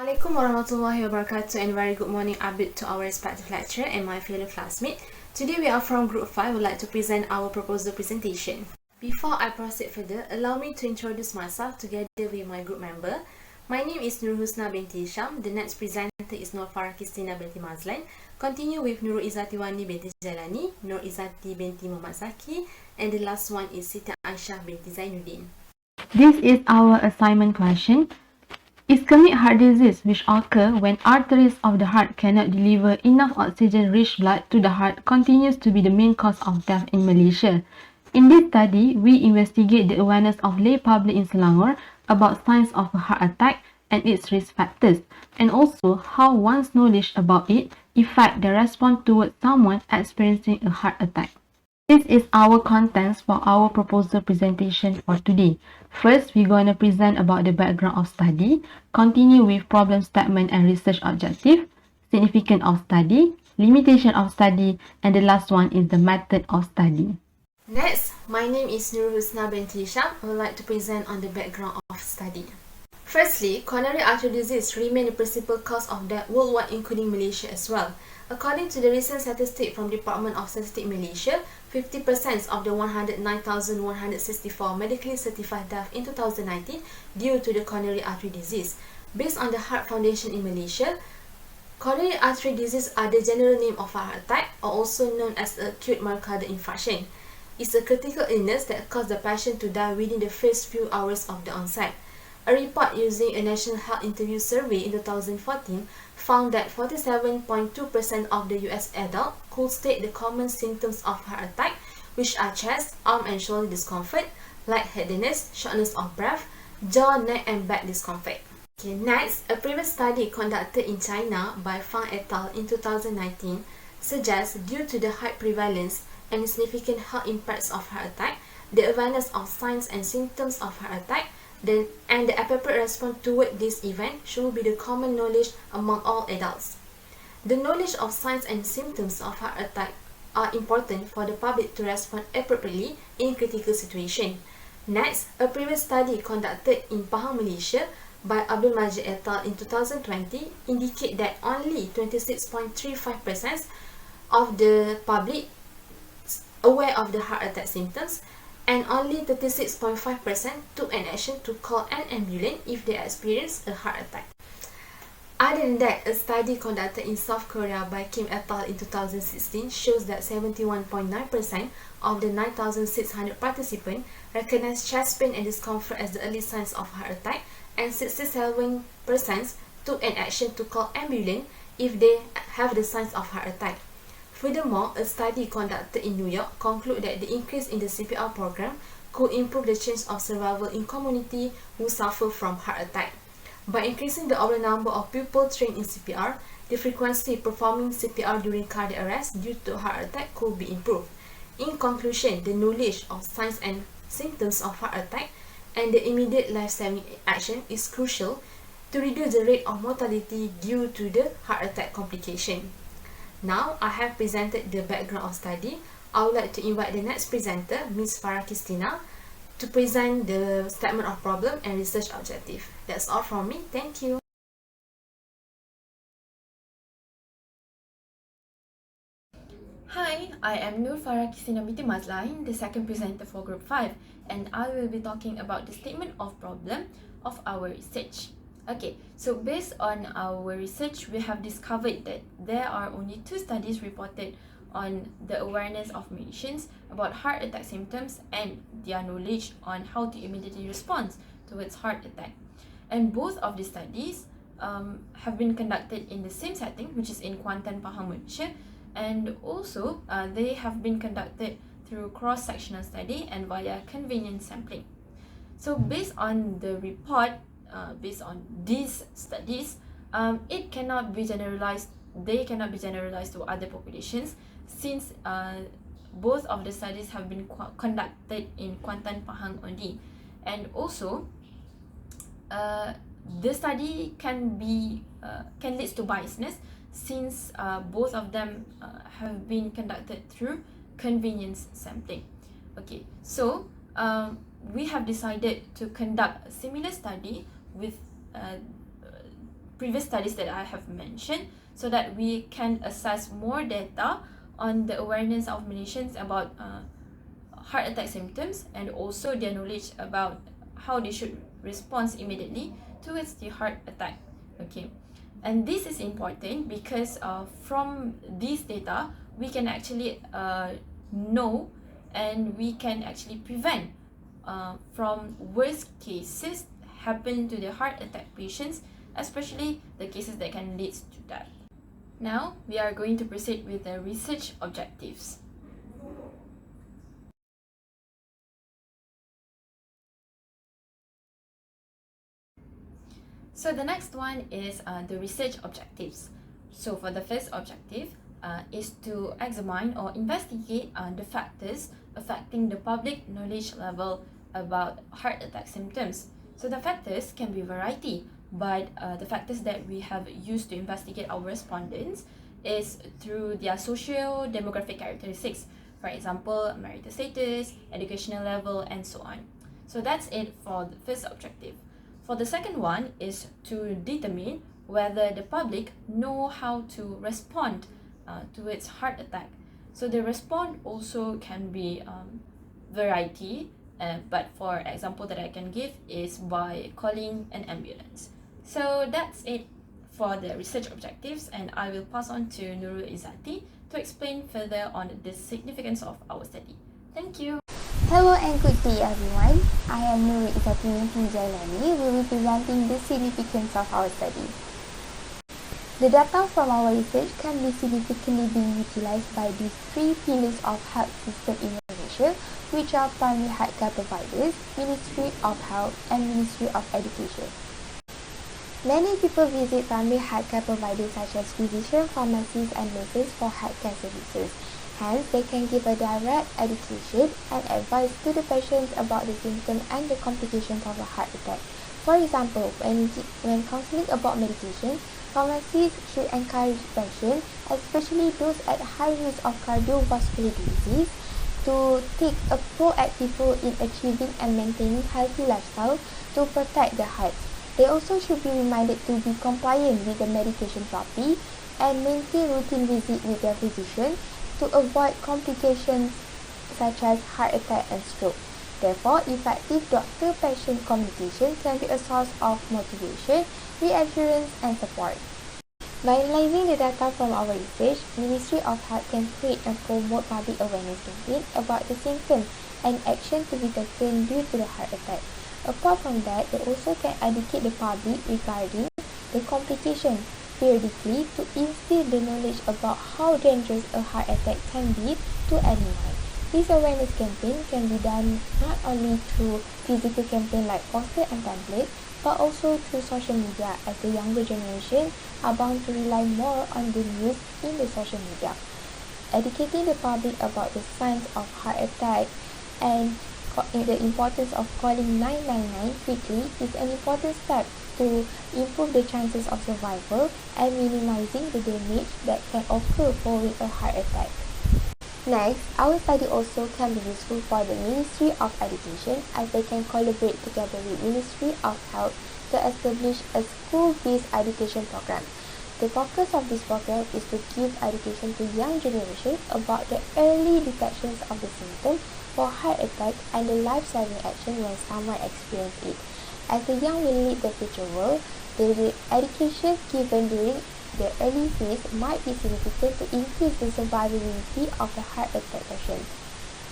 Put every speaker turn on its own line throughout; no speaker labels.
Assalamualaikum warahmatullahi wabarakatuh and very good morning update to our respective lecturer and my fellow classmates. Today we are from Group 5. Would like to present our proposal presentation. Before I proceed further, allow me to introduce myself together with my group member. My name is Nur Husna binti Hisham. The next presenter is Nur Farah Kristina binti Mazlan. Continue with Nur Izzati Wani binti Jalani, Nur Izzati binti Muhammad Zaki, and the last one is Siti Aisyah binti Zainuddin.
This is our assignment question. Ischemic heart disease, which occur when arteries of the heart cannot deliver enough oxygen-rich blood to the heart, continues to be the main cause of death in Malaysia. In this study, we investigate the awareness of lay public in Selangor about signs of a heart attack and its risk factors, and also how one's knowledge about it affect the response towards someone experiencing a heart attack. This is our contents for our proposal presentation for today. First, we're going to present about the background of study, continue with problem statement and research objective, significance of study, limitation of study, and the last one is the method of study.
Next, my name is Nur Husna binti Hisham. I would like to present on the background of study. Firstly, coronary artery disease remains the principal cause of death worldwide, including Malaysia as well. According to the recent statistic from Department of Statistics Malaysia, 50% of the 109,164 medically certified deaths in 2019 due to the coronary artery disease. Based on the Heart Foundation in Malaysia, coronary artery disease are the general name of heart attack, or also known as acute myocardial infarction. It's a critical illness that causes the patient to die within the first few hours of the onset. A report using a National Health Interview Survey in 2014 found that 47.2% of the US adults could state the common symptoms of heart attack, which are chest, arm and shoulder discomfort, lightheadedness, shortness of breath, jaw, neck and back discomfort. Okay, next, a previous study conducted in China by Fang et al. In 2019 suggests due to the high prevalence and significant health impacts of heart attack, the awareness of signs and symptoms of heart attack and the appropriate response toward this event should be the common knowledge among all adults. The knowledge of signs and symptoms of heart attack are important for the public to respond appropriately in critical situations. Next, a previous study conducted in Pahang, Malaysia by Abdul Majid et al. In 2020 indicate that only 26.35% of the public aware of the heart attack symptoms, and only 36.5% took an action to call an ambulance if they experience a heart attack. Other than that, a study conducted in South Korea by Kim et al. In 2016 shows that 71.9% of the 9,600 participants recognized chest pain and discomfort as the early signs of heart attack, and 67% took an action to call ambulance if they have the signs of heart attack. Furthermore, a study conducted in New York concluded that the increase in the CPR program could improve the chance of survival in community who suffer from heart attack. By increasing the overall number of people trained in CPR, the frequency performing CPR during cardiac arrest due to heart attack could be improved. In conclusion, the knowledge of signs and symptoms of heart attack and the immediate life-saving action is crucial to reduce the rate of mortality due to the heart attack complication. Now, I have presented the background of study. I would like to invite the next presenter, Ms. Farah Kristina, to present the statement of problem and research objective. That's all from me. Thank you.
Hi, I am Nur Farah Kristina binti Mazlan, the second presenter for Group 5, and I will be talking about the statement of problem of our research. Okay, so based on our research, we have discovered that there are only 2 studies reported on the awareness of Malaysians about heart attack symptoms and their knowledge on how to immediately respond towards heart attack. And both of these studies have been conducted in the same setting, which is in Kuantan, Pahang, Malaysia, and also they have been conducted through cross-sectional study and via convenience sampling. So based on the report, based on these studies, it cannot be generalized. They cannot be generalized to other populations since both of the studies have been conducted in Kuantan, Pahang only, and also the study can lead to biasness since both of them have been conducted through convenience sampling. Okay, so we have decided to conduct a similar study with previous studies that I have mentioned, so that we can assess more data on the awareness of Malaysians about heart attack symptoms, and also their knowledge about how they should respond immediately towards the heart attack. Okay, and this is important because from these data we can actually know, and we can actually prevent from worst cases happen to the heart attack patients, especially the cases that can lead to death. Now we are going to proceed with the research objectives. So the next one is the research objectives. So for the first objective is to examine or investigate the factors affecting the public knowledge level about heart attack symptoms. So the factors can be variety, but the factors that we have used to investigate our respondents is through their socio-demographic characteristics. For example, marital status, educational level, and so on. So that's it for the first objective. For the second one is to determine whether the public know how to respond towards heart attack. So the response also can be variety, but for example that I can give is by calling an ambulance. So that's it for the research objectives, and I will pass on to Nurul Izzati to explain further on the significance of our study. Thank you.
Hello and good day everyone. I am Nurul Izzati Jailani. We will be presenting the significance of our study. The data from our research can be significantly being utilized by these three pillars of health system in Malaysia, which are primary healthcare providers, Ministry of Health, and Ministry of Education. Many people visit primary healthcare providers such as physicians, pharmacists, and nurses for healthcare services. Hence, they can give a direct education and advice to the patients about the symptoms and the complications of a heart attack. For example, when counseling about medication, pharmacists should encourage patients, especially those at high risk of cardiovascular disease, to take a proactive role in achieving and maintaining healthy lifestyle to protect their hearts. They also should be reminded to be compliant with the medication therapy and maintain routine visit with their physician to avoid complications such as heart attack and stroke. Therefore, effective doctor-patient communication can be a source of motivation, reassurance, and support. By analyzing the data from our research, Ministry of Health can create and promote public awareness campaigns about the symptoms and action to be taken due to the heart attack. Apart from that, they also can educate the public regarding the complications periodically to instill the knowledge about how dangerous a heart attack can be to anyone. This awareness campaign can be done not only through physical campaign like poster and pamphlets, but also through social media, as the younger generation are bound to rely more on the news in the social media. Educating the public about the signs of heart attack and the importance of calling 999 quickly is an important step to improve the chances of survival and minimizing the damage that can occur following a heart attack. Next, our study also can be useful for the Ministry of Education, as they can collaborate together with Ministry of Health to establish a school-based education program. The focus of this program is to give education to young generation about the early detections of the symptoms for heart attack and the life-saving action when someone experiences it. As the young will lead the future world, the education given during the early phase might be significant to increase the survivability of the heart attack patients.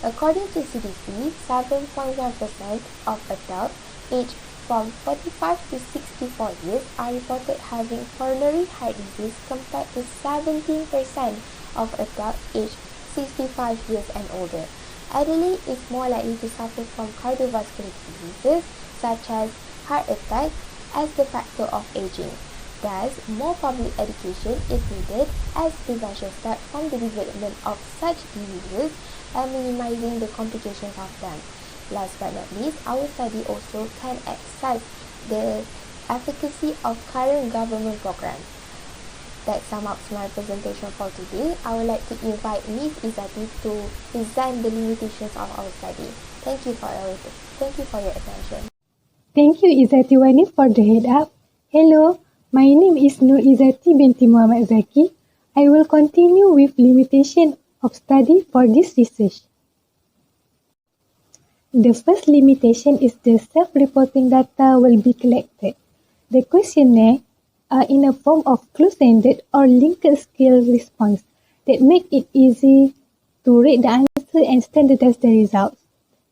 According to CDC, 7.1% of adults aged from 45 to 64 years are reported having coronary heart disease, compared to 17% of adults aged 65 years and older. Elderly is more likely to suffer from cardiovascular diseases such as heart attack as the factor of aging. Thus, more public education is needed as prevention steps from the development of such diseases and minimizing the complications of them. Last but not least, our study also can assess the efficacy of current government programs. That sums up my presentation for today. I would like to invite Ms. Izzati to present the limitations of our study. Thank you for your attention.
Thank you, Izzati Wani, for the head up. Hello, My name is Nur Izzati binti Muhammad Zaki. I will continue with limitation of study for this research. The first limitation is the self-reporting data will be collected. The questionnaire are in a form of close-ended or linked scale response that make it easy to rate the answer and standardize the results.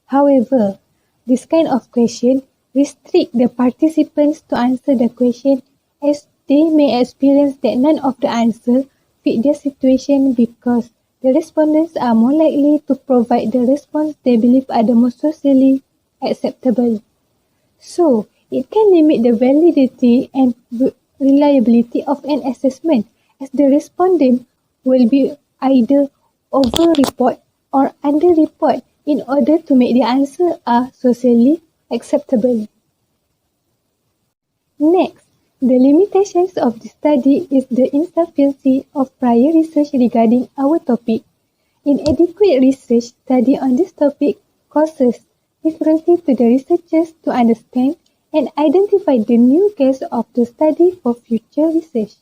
However, this kind of question restrict the participants to answer the question as they may experience that none of the answers fit their situation because the respondents are more likely to provide the response they believe are the most socially acceptable. So, it can limit the validity and reliability of an assessment as the respondent will be either over-report or under-report in order to make the answer are socially acceptable. Next, the limitations of the study is the insufficiency of prior research regarding our topic. Inadequate research study on this topic causes difficulty to the researchers to understand and identify the new case of the study for future research.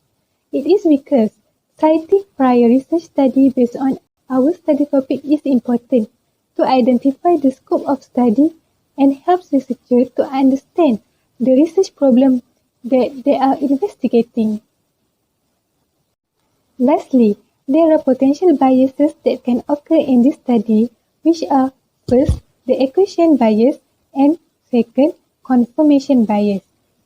It is because citing prior research study based on our study topic is important to identify the scope of study and helps researchers to understand the research problem that they are investigating. Lastly, there are potential biases that can occur in this study, which are first, the acquisition bias, and second, confirmation bias.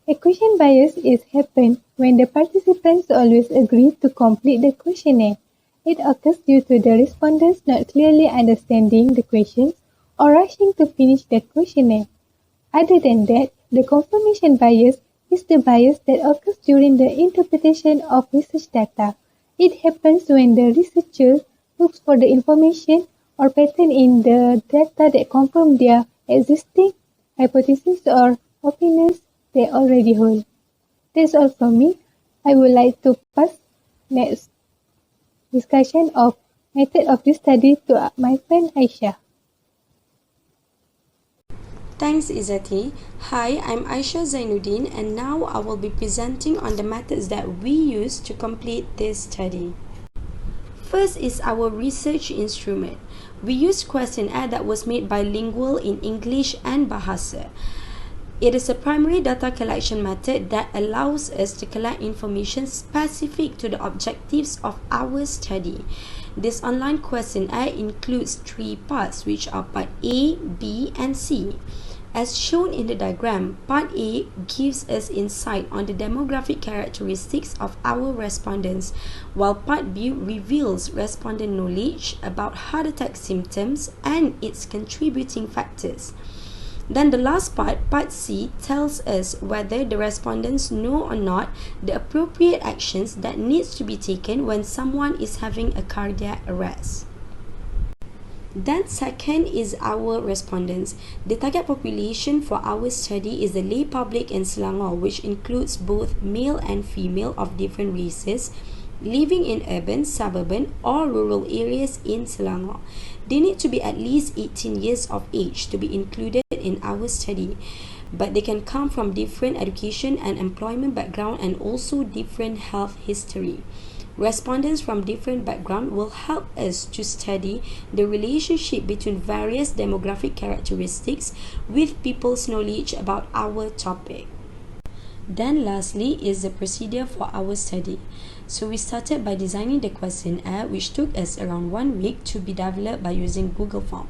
Acquisition bias is happen when the participants always agree to complete the questionnaire. It occurs due to the respondents not clearly understanding the questions or rushing to finish the questionnaire. Other than that, the confirmation bias is the bias that occurs during the interpretation of research data. It happens when the researcher looks for the information or pattern in the data that confirm their existing hypotheses or opinions they already hold. That's all from me. I would like to pass next discussion of method of this study to my friend Aisha.
Thanks Izzati. Hi, I'm Aisha Zainuddin and now I will be presenting on the methods that we use to complete this study. First is our research instrument. We use questionnaire that was made bilingual in English and Bahasa. It is a primary data collection method that allows us to collect information specific to the objectives of our study. This online questionnaire includes 3 parts, which are part A, B, and C. As shown in the diagram, part A gives us insight on the demographic characteristics of our respondents, while part B reveals respondent knowledge about heart attack symptoms and its contributing factors. Then the last part, part C, tells us whether the respondents know or not the appropriate actions that needs to be taken when someone is having a cardiac arrest. Then second is our respondents. The target population for our study is the lay public in Selangor, which includes both male and female of different races, living in urban, suburban, or rural areas in Selangor. They need to be at least 18 years of age to be included in our study, but they can come from different education and employment background and also different health history. Respondents from different backgrounds will help us to study the relationship between various demographic characteristics with people's knowledge about our topic. Then lastly is the procedure for our study. So we started by designing the questionnaire, which took us around 1 week to be developed by using Google Form.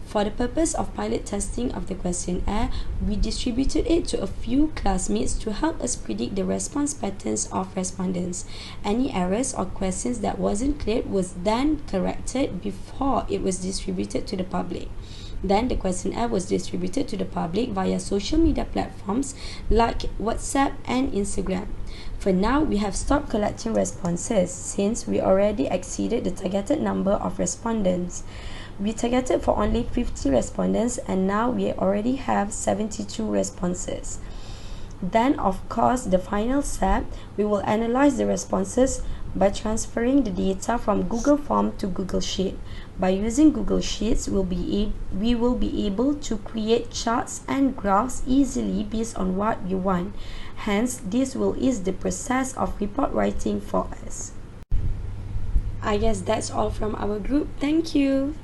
For the purpose of pilot testing of the questionnaire, we distributed it to a few classmates to help us predict the response patterns of respondents. Any errors or questions that wasn't clear was then corrected before it was distributed to the public. Then the questionnaire was distributed to the public via social media platforms like WhatsApp and Instagram. For now, we have stopped collecting responses since we already exceeded the targeted number of respondents. We targeted for only 50 respondents and now we already have 72 responses. Then, of course, the final step, we will analyze the responses by transferring the data from Google Form to Google Sheet. By using Google Sheets, we will be able to create charts and graphs easily based on what we want. Hence, this will ease the process of report writing for us. I guess that's all from our group. Thank you.